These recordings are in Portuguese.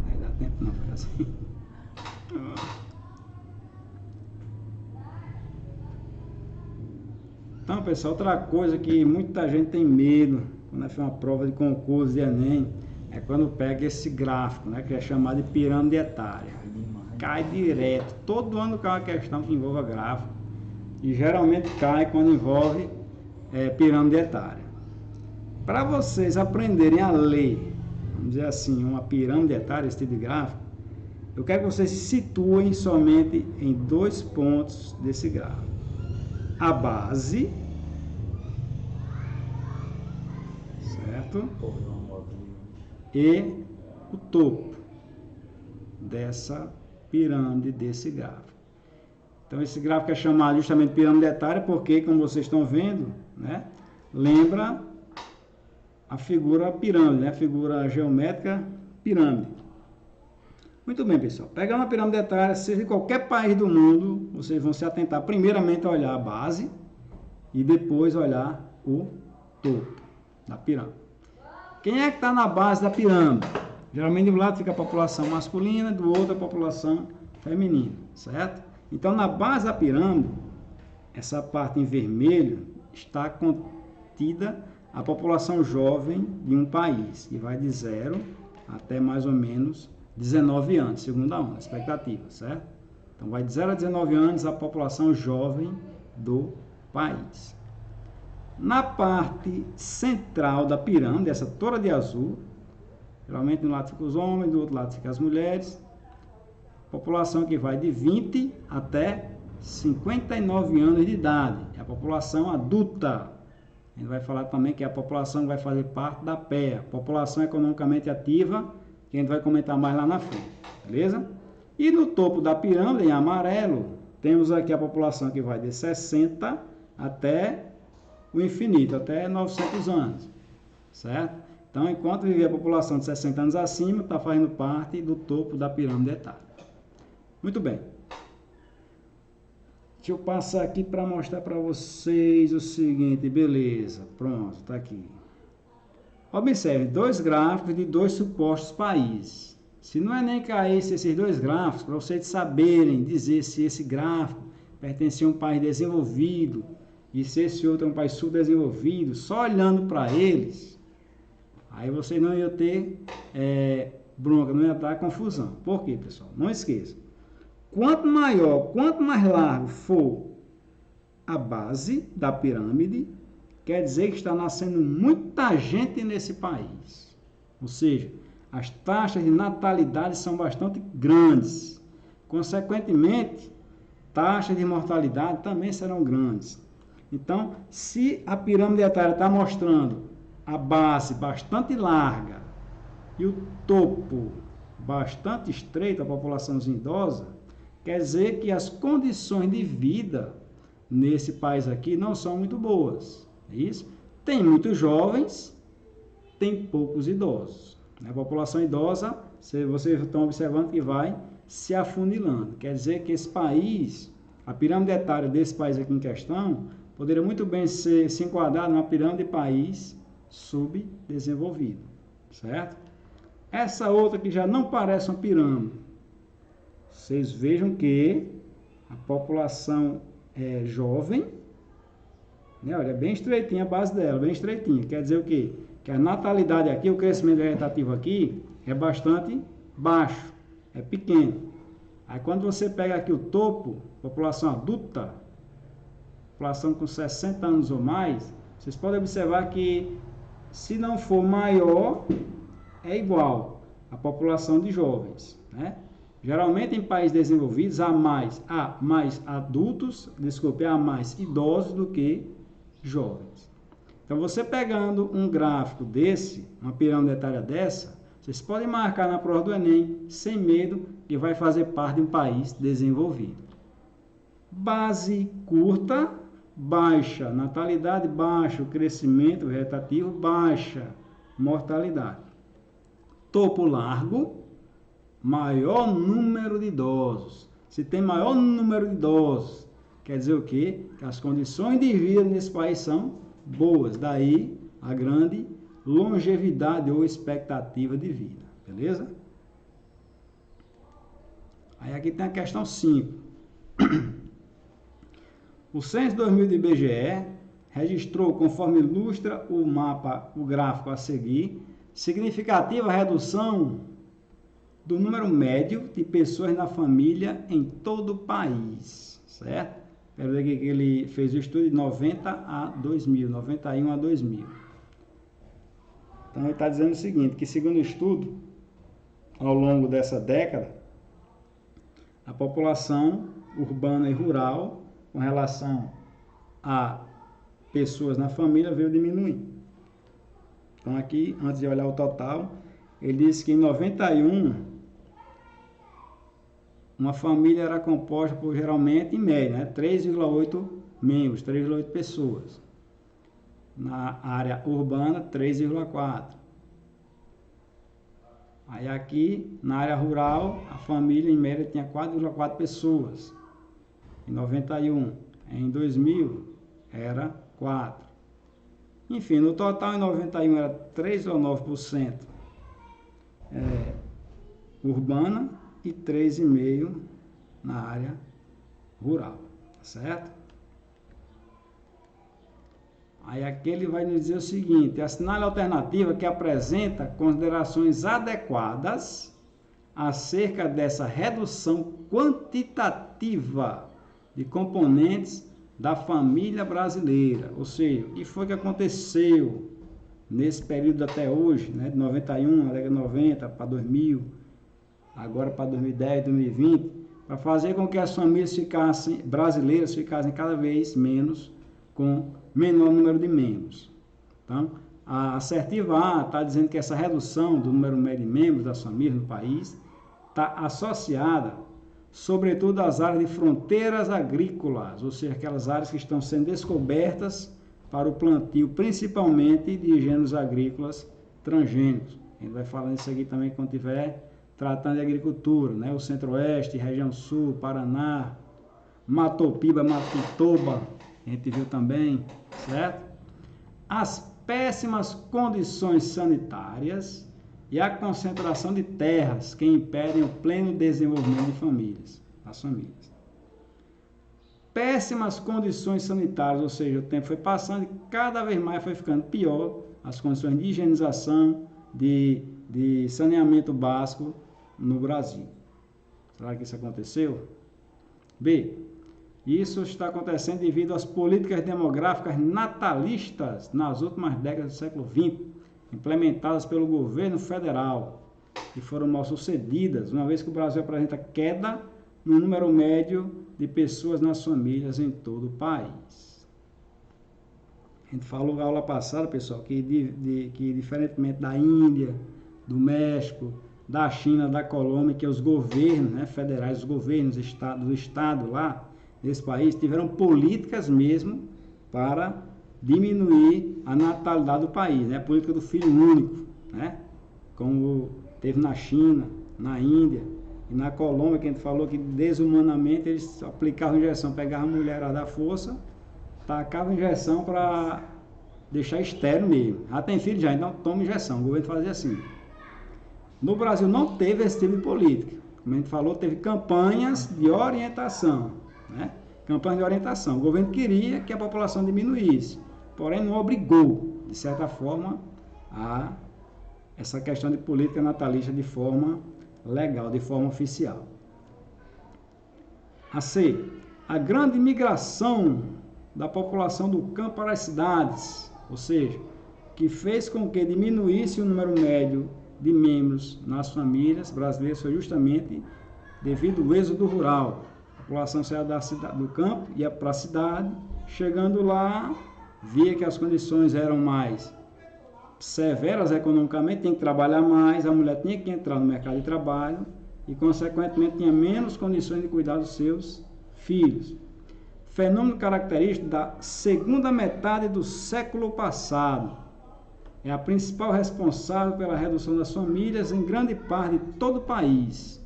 Aí dá tempo não, fica assim. Então, pessoal, outra coisa que muita gente tem medo quando é uma prova de concurso de Enem é quando pega esse gráfico, né, que é chamado de pirâmide etária. Cai direto. Todo ano cai uma questão que envolva gráfico e geralmente cai quando envolve pirâmide etária. Para vocês aprenderem a ler, vamos dizer assim, uma pirâmide etária, esse tipo de gráfico, eu quero que vocês se situem somente em 2 pontos desse gráfico. A base, certo? E o topo dessa pirâmide, desse gráfico. Então esse gráfico é chamado justamente de pirâmide etária porque, como vocês estão vendo, né, lembra a figura pirâmide, né, a figura geométrica pirâmide. Muito bem, pessoal. Pegando a pirâmide etária, seja em qualquer país do mundo, vocês vão se atentar primeiramente a olhar a base e depois olhar o topo da pirâmide. Quem é que está na base da pirâmide? Geralmente de um lado fica a população masculina, do outro a população feminina, certo? Então na base da pirâmide, essa parte em vermelho está contida a população jovem de um país, que vai de 0 até mais ou menos 19 anos, segundo a ONU, expectativa, certo? Então vai de 0 a 19 anos a população jovem do país. Na parte central da pirâmide, essa toda de azul, geralmente de um lado ficam os homens, do outro lado ficam as mulheres, população que vai de 20 até 59 anos de idade, é a população adulta. A gente vai falar também que é a população que vai fazer parte da PEA, população economicamente ativa, que a gente vai comentar mais lá na frente, beleza? E no topo da pirâmide, em amarelo, temos aqui a população que vai de 60 até o infinito, até 900 anos, certo? Então, enquanto viver a população de 60 anos acima, está fazendo parte do topo da pirâmide etária. Muito bem. Deixa eu passar aqui para mostrar para vocês o seguinte, beleza, pronto, está aqui. Observe, 2 gráficos de 2 supostos países. Se não é nem cair esses 2 gráficos, para vocês saberem dizer se esse gráfico pertence a um país desenvolvido e se esse outro é um país subdesenvolvido, só olhando para eles, aí vocês não iam ter bronca, não ia dar confusão. Por quê, pessoal? Não esqueça. Quanto maior, quanto mais largo for a base da pirâmide, quer dizer que está nascendo muita gente nesse país. Ou seja, as taxas de natalidade são bastante grandes. Consequentemente, taxas de mortalidade também serão grandes. Então, se a pirâmide etária está mostrando a base bastante larga e o topo bastante estreito, a população idosa, quer dizer que as condições de vida nesse país aqui não são muito boas. É isso? Tem muitos jovens, tem poucos idosos. A população idosa, vocês estão observando que vai se afunilando. Quer dizer que esse país, a pirâmide etária desse país aqui em questão, poderia muito bem se enquadrar numa pirâmide de país subdesenvolvido. Certo? Essa outra que já não parece uma pirâmide. Vocês vejam que a população é jovem, né? Olha, é bem estreitinha a base dela, bem estreitinha. Quer dizer o quê? Que a natalidade aqui, o crescimento vegetativo aqui é bastante baixo, é pequeno. Aí quando você pega aqui o topo, população adulta, população com 60 anos ou mais, vocês podem observar que se não for maior, é igual à população de jovens, né? Geralmente em países desenvolvidos há mais adultos, há mais idosos do que jovens. Então você pegando um gráfico desse, uma pirâmide etária dessa, vocês podem marcar na prova do Enem, sem medo, que vai fazer parte de um país desenvolvido. Base curta, baixa natalidade, baixo crescimento vegetativo, baixa mortalidade. Topo largo, maior número de idosos. Se tem maior número de idosos, quer dizer o quê? Que as condições de vida nesse país são boas. Daí a grande longevidade ou expectativa de vida, beleza? Aí aqui tem a questão 5. O Censo 2000 do IBGE registrou, conforme ilustra o mapa, o gráfico a seguir, significativa redução do número médio de pessoas na família em todo o país, certo? Quero ver que ele fez o estudo de 90 a 2000, 91 a 2000. Então ele está dizendo o seguinte, que segundo o estudo, ao longo dessa década, a população urbana e rural, com relação a pessoas na família, veio diminuindo. Então aqui, antes de olhar o total, ele disse que em 91, uma família era composta por, geralmente, em média, 3,8 membros, 3,8 pessoas. Na área urbana, 3,4. Aí aqui, na área rural, a família, em média, tinha 4,4 pessoas. Em 91. Em 2000, era 4. Enfim, no total, em 91, era 3,9% urbana e 3,5% na área rural, tá certo? Aí aqui ele vai nos dizer o seguinte, assinale a alternativa que apresenta considerações adequadas acerca dessa redução quantitativa de componentes da família brasileira, ou seja, o que foi que aconteceu nesse período até hoje, né, de 91, na década de 90 para 2000, agora para 2010, 2020, para fazer com que as famílias brasileiras ficassem cada vez menos, com menor número de membros. Então, a assertiva A está dizendo que essa redução do número médio de membros das famílias no país está associada, sobretudo às áreas de fronteiras agrícolas, ou seja, aquelas áreas que estão sendo descobertas para o plantio, principalmente de gêneros agrícolas transgênicos. A gente vai falando isso aqui também quando estiver tratando de agricultura, né? O Centro-Oeste, região Sul, Paraná, Matopiba, Matitoba, a gente viu também, certo? As péssimas condições sanitárias e a concentração de terras que impedem o pleno desenvolvimento de famílias, das famílias. Péssimas condições sanitárias, ou seja, o tempo foi passando e cada vez mais foi ficando pior as condições de higienização, de saneamento básico no Brasil. Será que isso aconteceu? B. Isso está acontecendo devido às políticas demográficas natalistas nas últimas décadas do século XX, implementadas pelo governo federal, que foram mal sucedidas, uma vez que o Brasil apresenta queda no número médio de pessoas nas famílias em todo o país. A gente falou na aula passada, pessoal, que diferentemente da Índia, do México, da China, da Colômbia, que os governos, né, federais, os governos do estado lá, nesse país, tiveram políticas mesmo para diminuir a natalidade do país, né? A política do filho único, né? Como teve na China, na Índia e na Colômbia, que a gente falou que desumanamente eles aplicavam injeção, pegavam a mulherada da força, tacavam injeção para deixar estéril mesmo. Já tem filho já, então toma injeção, o governo fazia assim. No Brasil não teve esse tipo de política, como a gente falou, teve campanhas de orientação, né? Campanha de orientação. O governo queria que a população diminuísse, porém não obrigou, de certa forma, a essa questão de política natalista de forma legal, de forma oficial. A C. A grande migração da população do campo para as cidades, ou seja, que fez com que diminuísse o número médio de membros nas famílias brasileiras, foi justamente devido ao êxodo rural. A população saía do campo, ia para a cidade, chegando lá, via que as condições eram mais severas economicamente, tinha que trabalhar mais, a mulher tinha que entrar no mercado de trabalho e, consequentemente, tinha menos condições de cuidar dos seus filhos. Fenômeno característico da segunda metade do século passado. É a principal responsável pela redução das famílias em grande parte de todo o país,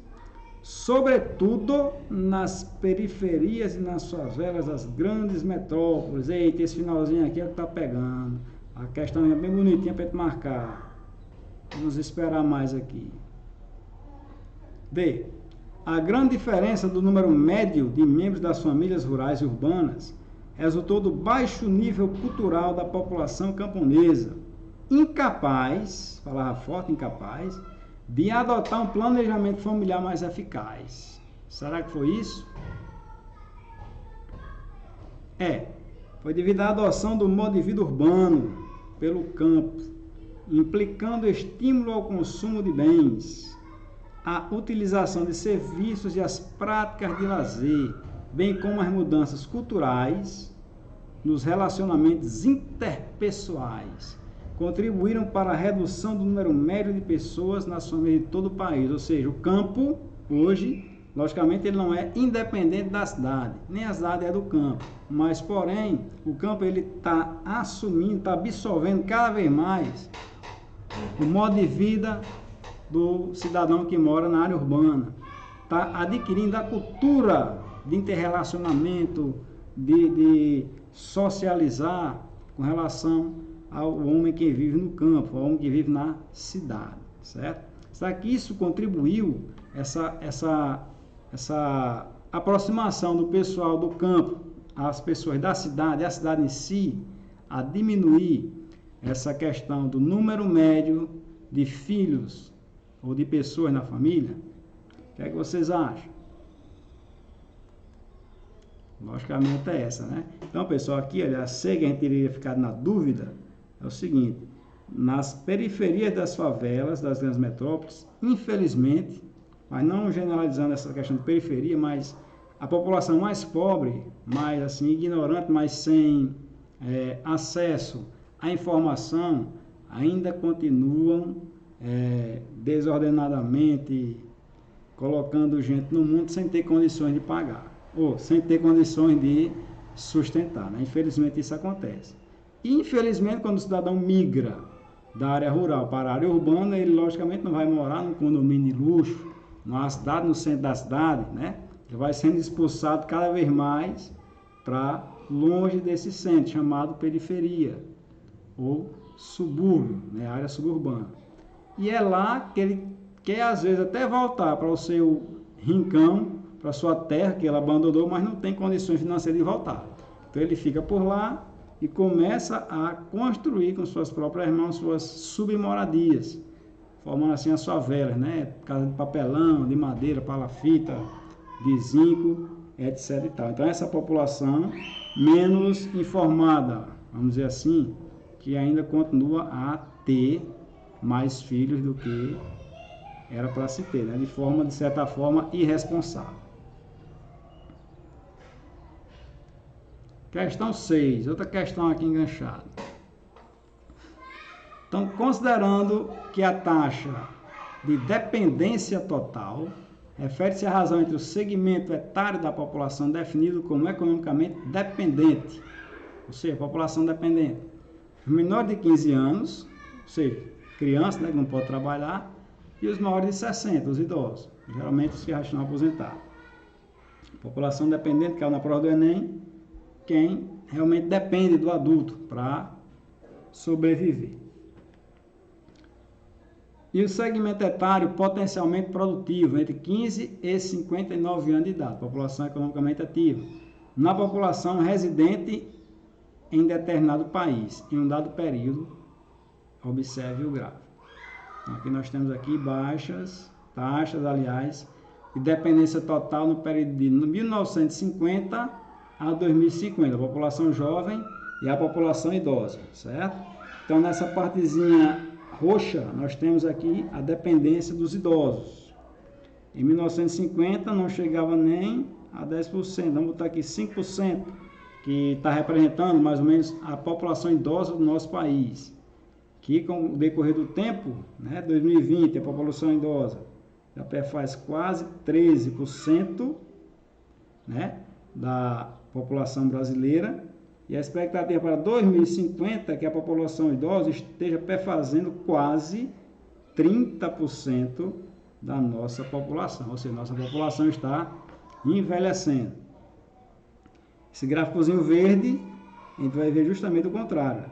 sobretudo nas periferias e nas favelas das grandes metrópoles. Eita, esse finalzinho aqui é o que está pegando. A questão é bem bonitinha para gente marcar. Vamos esperar mais aqui. D. A grande diferença do número médio de membros das famílias rurais e urbanas resultou do baixo nível cultural da população camponesa, incapaz, palavra forte, incapaz, de adotar um planejamento familiar mais eficaz. Será que foi isso? Foi devido à adoção do modo de vida urbano pelo campo, implicando estímulo ao consumo de bens, a utilização de serviços e as práticas de lazer, bem como as mudanças culturais nos relacionamentos interpessoais, contribuíram para a redução do número médio de pessoas nas famílias de todo o país. Ou seja, o campo, hoje, logicamente, ele não é independente da cidade, nem a cidade é do campo, mas, porém, o campo ele está assumindo, está absorvendo cada vez mais o modo de vida do cidadão que mora na área urbana, está adquirindo a cultura de interrelacionamento, de socializar com relação ao homem que vive no campo, ao homem que vive na cidade, certo? Será que isso contribuiu, essa aproximação do pessoal do campo às pessoas da cidade, a cidade em si, a diminuir essa questão do número médio de filhos ou de pessoas na família? O que é que vocês acham? Logicamente é essa, né? Então, pessoal, aqui, olha, sei que a gente teria ficado na dúvida, é o seguinte: nas periferias das favelas, das grandes metrópoles, infelizmente, mas não generalizando essa questão de periferia, mas a população mais pobre, mais assim, ignorante, mais sem acesso à informação, ainda continuam desordenadamente colocando gente no mundo sem ter condições de pagar, ou sem ter condições de sustentar, né? Infelizmente isso acontece. E infelizmente quando o cidadão migra da área rural para a área urbana, ele logicamente não vai morar num condomínio de luxo, numa cidade, no centro da cidade, né? Ele vai sendo expulsado cada vez mais para longe desse centro, chamado periferia, ou subúrbio, né? Área suburbana. E é lá que ele quer às vezes até voltar para o seu rincão, para a sua terra que ele abandonou, mas não tem condições financeiras de voltar. Então ele fica por lá e começa a construir com suas próprias mãos suas submoradias, formando assim as favelas, né? Casa de papelão, de madeira, palafita, de zinco, etc. e tal. Então essa população menos informada, vamos dizer assim, que ainda continua a ter mais filhos do que era para se ter, né? De certa forma, irresponsável. Questão 6, outra questão aqui enganchada. Então, considerando que a taxa de dependência total refere-se à razão entre o segmento etário da população definido como economicamente dependente, ou seja, população dependente, os menores de 15 anos, ou seja, crianças, né, que não podem trabalhar, e os maiores de 60, os idosos, geralmente os que já estão aposentados. População dependente, caiu na prova do Enem, quem realmente depende do adulto para sobreviver. E o segmento etário potencialmente produtivo, entre 15 e 59 anos de idade, população economicamente ativa, na população residente em determinado país, em um dado período, observe o gráfico. Então, aqui nós temos aqui baixas taxas, aliás, de dependência total no período de 1950 a 2050, a população jovem e a população idosa, certo? Então, nessa partezinha roxa, nós temos aqui a dependência dos idosos. Em 1950 não chegava nem a 10%, vamos botar aqui 5%, que está representando mais ou menos a população idosa do nosso país, que com o decorrer do tempo, né, 2020, a população idosa já faz quase 13%, né, da população brasileira, e a expectativa para 2050 é que a população idosa esteja perfazendo quase 30% da nossa população, ou seja, nossa população está envelhecendo. Esse gráficozinho verde, a gente vai ver justamente o contrário.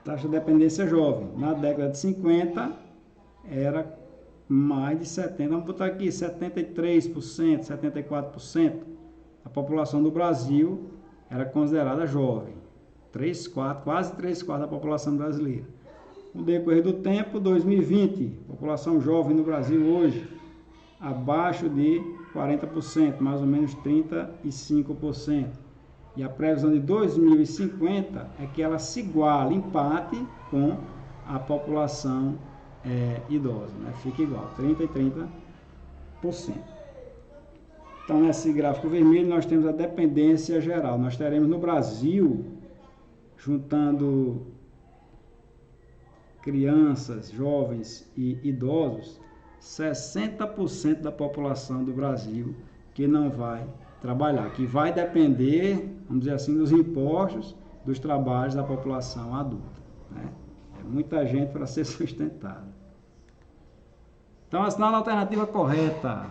taxa de dependência jovem. Na década de 50, era mais de 70%, vamos botar aqui, 73%, 74%. A população do Brasil era considerada jovem. 3 quartos, quase 3 quartos da população brasileira. No decorrer do tempo, 2020, população jovem no Brasil hoje, abaixo de 40%, mais ou menos 35%. E a previsão de 2050 é que ela se iguale, empate com a população idosa, né? Fica igual, 30% e 30%. Então, nesse gráfico vermelho, nós temos a dependência geral. Nós teremos no Brasil, juntando crianças, jovens e idosos, 60% da população do Brasil que não vai trabalhar, que vai depender, vamos dizer assim, dos impostos, dos trabalhos da população adulta, né? É muita gente para ser sustentada. Então, assinala a alternativa correta.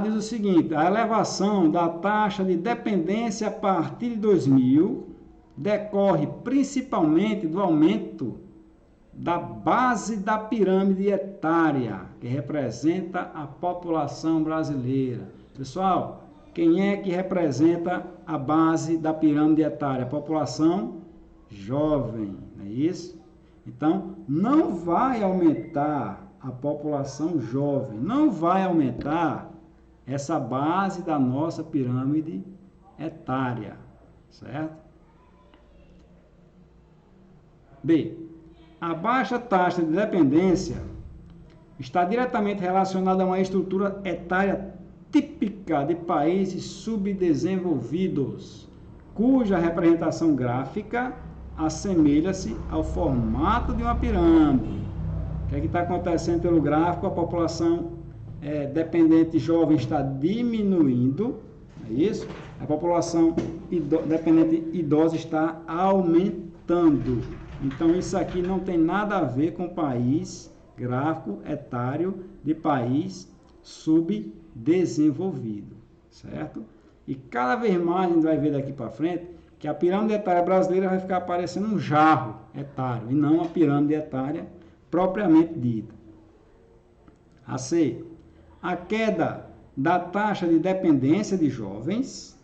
Diz o seguinte: a elevação da taxa de dependência a partir de 2000 decorre principalmente do aumento da base da pirâmide etária, que representa a população brasileira. Pessoal, quem é que representa a base da pirâmide etária? A população jovem, não é isso? Então, não vai aumentar a população jovem, não vai aumentar essa base da nossa pirâmide etária, certo? B. A baixa taxa de dependência está diretamente relacionada a uma estrutura etária típica de países subdesenvolvidos, cuja representação gráfica assemelha-se ao formato de uma pirâmide. O que é que está acontecendo pelo gráfico? A população dependente jovem está diminuindo, é isso? A população dependente idosa está aumentando. Então, isso aqui não tem nada a ver com país, gráfico etário de país subdesenvolvido, certo? E cada vez mais a gente vai ver daqui para frente que a pirâmide etária brasileira vai ficar parecendo um jarro etário e não a pirâmide etária propriamente dita. A C. A queda da taxa de dependência de jovens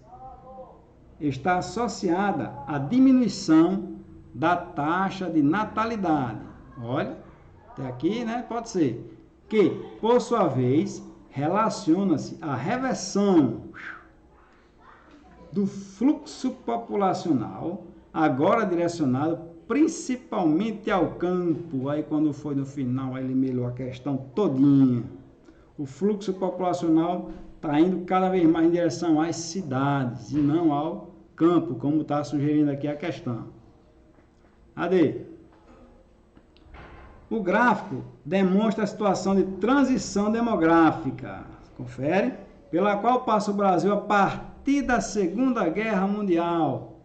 está associada à diminuição da taxa de natalidade. Olha, até aqui, né? Pode ser. Que, por sua vez, relaciona-se à reversão do fluxo populacional, agora direcionado principalmente ao campo. Aí, quando foi no final, aí ele melhorou a questão todinha. O fluxo populacional está indo cada vez mais em direção às cidades e não ao campo, como está sugerindo aqui a questão. AD. O gráfico demonstra a situação de transição demográfica, confere, pela qual passa o Brasil a partir da Segunda Guerra Mundial.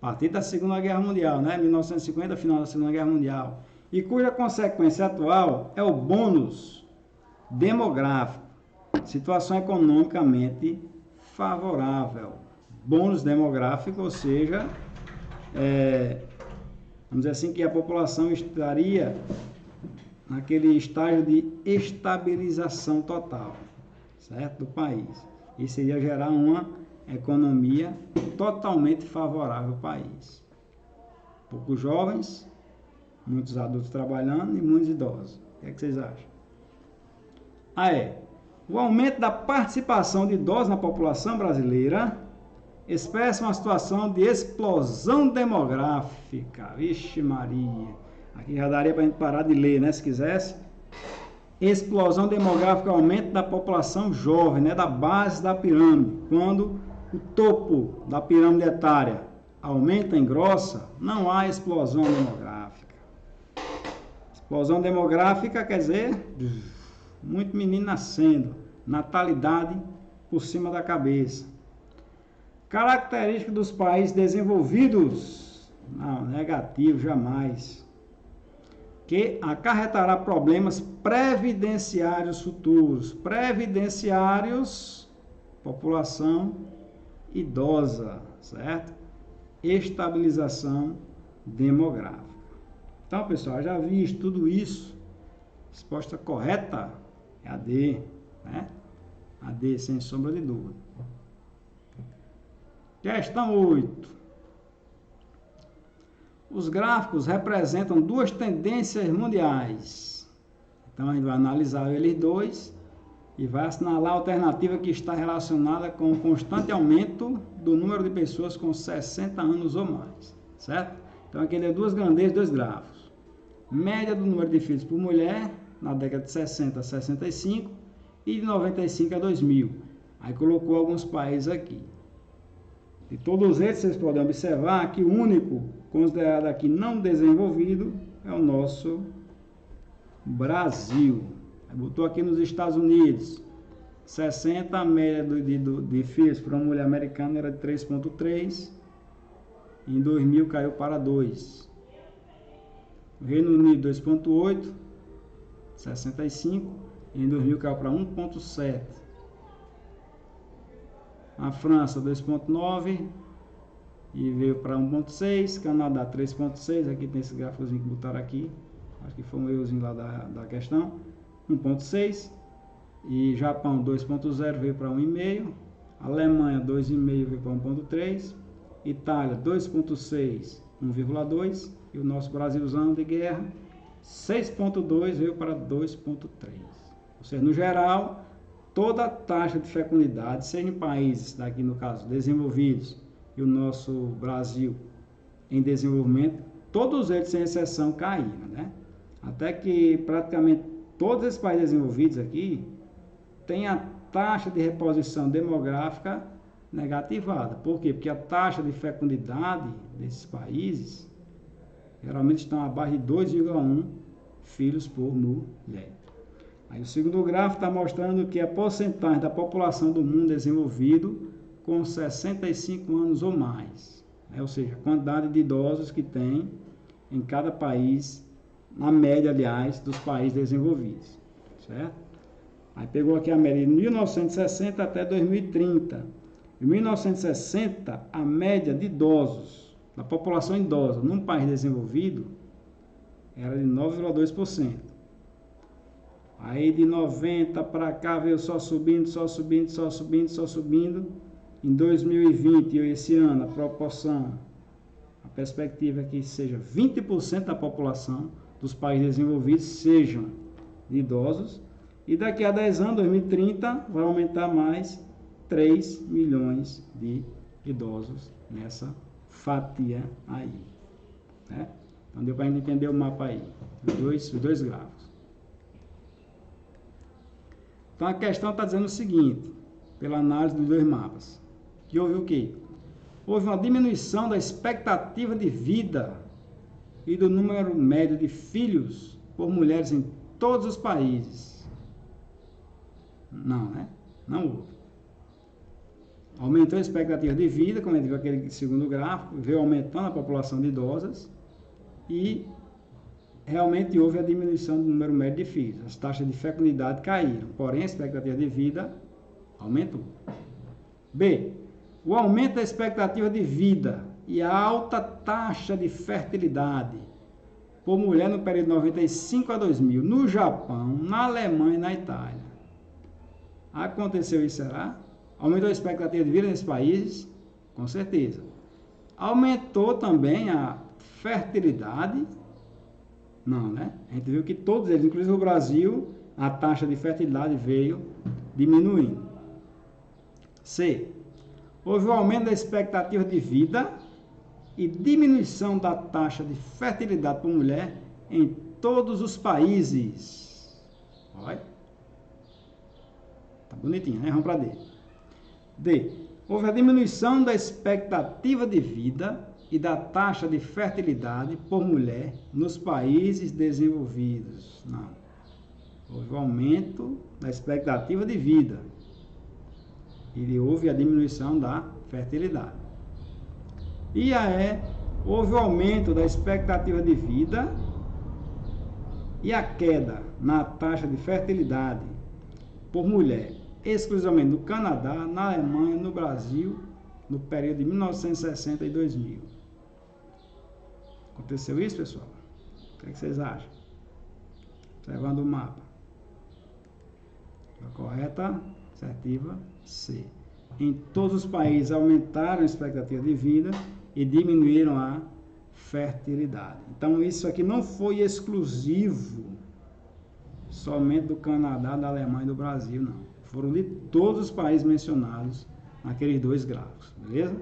A partir da Segunda Guerra Mundial, né? 1950, final da Segunda Guerra Mundial. E cuja consequência atual é o bônus demográfico, situação economicamente favorável. Bônus demográfico, ou seja, vamos dizer assim, que a população estaria naquele estágio de estabilização total, certo? Do país. Isso iria gerar uma economia totalmente favorável ao país. Poucos jovens, muitos adultos trabalhando e muitos idosos. O que é que vocês acham? O aumento da participação de idosos na população brasileira expressa uma situação de explosão demográfica. Vixe Maria. Aqui já daria para a gente parar de ler, né? Se quisesse. Explosão demográfica, aumento da população jovem, né? Da base da pirâmide. Quando o topo da pirâmide etária aumenta, engrossa, não há explosão demográfica. Explosão demográfica quer dizer muito menino nascendo, natalidade por cima da cabeça. Característica dos países desenvolvidos, não, negativo, jamais, que acarretará problemas previdenciários futuros. Previdenciários, população idosa, certo? estabilização demográfica. Então, pessoal, já visto tudo isso, resposta correta é a D, né? A D, sem sombra de dúvida. Questão 8. Os gráficos representam duas tendências mundiais. Então, a gente vai analisar eles dois e vai assinalar a alternativa que está relacionada com o constante aumento do número de pessoas com 60 anos ou mais, certo? Então, aqui ele é duas grandezas, dois gráficos. Média do número de filhos por mulher, na década de 60 a 65 e de 95 a 2000. Aí colocou alguns países aqui. De todos eles, vocês podem observar que o único considerado aqui não desenvolvido é o nosso Brasil. Aí botou aqui nos Estados Unidos, 60, a média de filhos para uma mulher americana era de 3,3. Em 2000 caiu para 2. O Reino Unido 2,8, 65. Em 2000 caiu para 1,7. A França 2,9 e veio para 1,6. Canadá 3,6. Aqui tem esse gráficozinho que botaram aqui. Acho que foi um errozinho lá da questão. 1,6. E Japão 2,0 veio para 1,5. Alemanha 2,5 veio para 1,3. Itália 2,6, 1,2. E o nosso Brasilzão de guerra 6,2 veio para 2,3. Ou seja, no geral, toda a taxa de fecundidade, seja em países, daqui no caso, desenvolvidos, e o nosso Brasil em desenvolvimento, todos eles, sem exceção, caíram, né? Até que praticamente todos esses países desenvolvidos aqui têm a taxa de reposição demográfica negativada. Por quê? Porque a taxa de fecundidade desses países geralmente estão abaixo de 2,1 filhos por mulher. Aí o segundo gráfico está mostrando que a porcentagem da população do mundo desenvolvido com 65 anos ou mais, né? Ou seja, a quantidade de idosos que tem em cada país, na média, aliás, dos países desenvolvidos, certo? Aí pegou aqui a média de 1960 até 2030. Em 1960, a média de idosos, da população idosa, num país desenvolvido, era de 9,2%. Aí de 90 para cá veio só subindo, só subindo, só subindo, só subindo. Em 2020, esse ano, a proporção, a perspectiva é que seja 20% da população dos países desenvolvidos sejam de idosos. E daqui a 10 anos, 2030, vai aumentar mais 3 milhões de idosos nessa fatia aí, né? Então deu para a gente entender o mapa aí, os dois gráficos. Então a questão está dizendo o seguinte, pela análise dos dois mapas, que houve o quê? Houve uma diminuição da expectativa de vida e do número médio de filhos por mulheres em todos os países. Não, né? Não houve. Aumentou a expectativa de vida, como a gente viu aquele segundo gráfico, veio aumentando a população de idosas e realmente houve a diminuição do número médio de filhos. As taxas de fecundidade caíram, porém a expectativa de vida aumentou. B. O aumento da expectativa de vida e a alta taxa de fertilidade por mulher no período de 95 a 2000, no Japão, na Alemanha e na Itália. Aconteceu isso, será? Aumentou a expectativa de vida nesses países? Com certeza. Aumentou também a fertilidade? Não, né? A gente viu que todos eles, inclusive o Brasil, a taxa de fertilidade veio diminuindo. C. Houve um aumento da expectativa de vida e diminuição da taxa de fertilidade por mulher em todos os países. Olha. Tá bonitinho, né? Vamos para D. D. Houve a diminuição da expectativa de vida e da taxa de fertilidade por mulher nos países desenvolvidos. Não. Houve um aumento da expectativa de vida e houve a diminuição da fertilidade. E houve o aumento da expectativa de vida e a queda na taxa de fertilidade por mulher, exclusivamente no Canadá, na Alemanha, no Brasil, no período de 1960 e 2000. Aconteceu isso, pessoal? O que é que vocês acham? Observando o mapa. A correta, assertiva, C. Em todos os países aumentaram a expectativa de vida e diminuíram a fertilidade. Então, isso aqui não foi exclusivo somente do Canadá, da Alemanha e do Brasil, não. Foram de todos os países mencionados naqueles dois gráficos, beleza?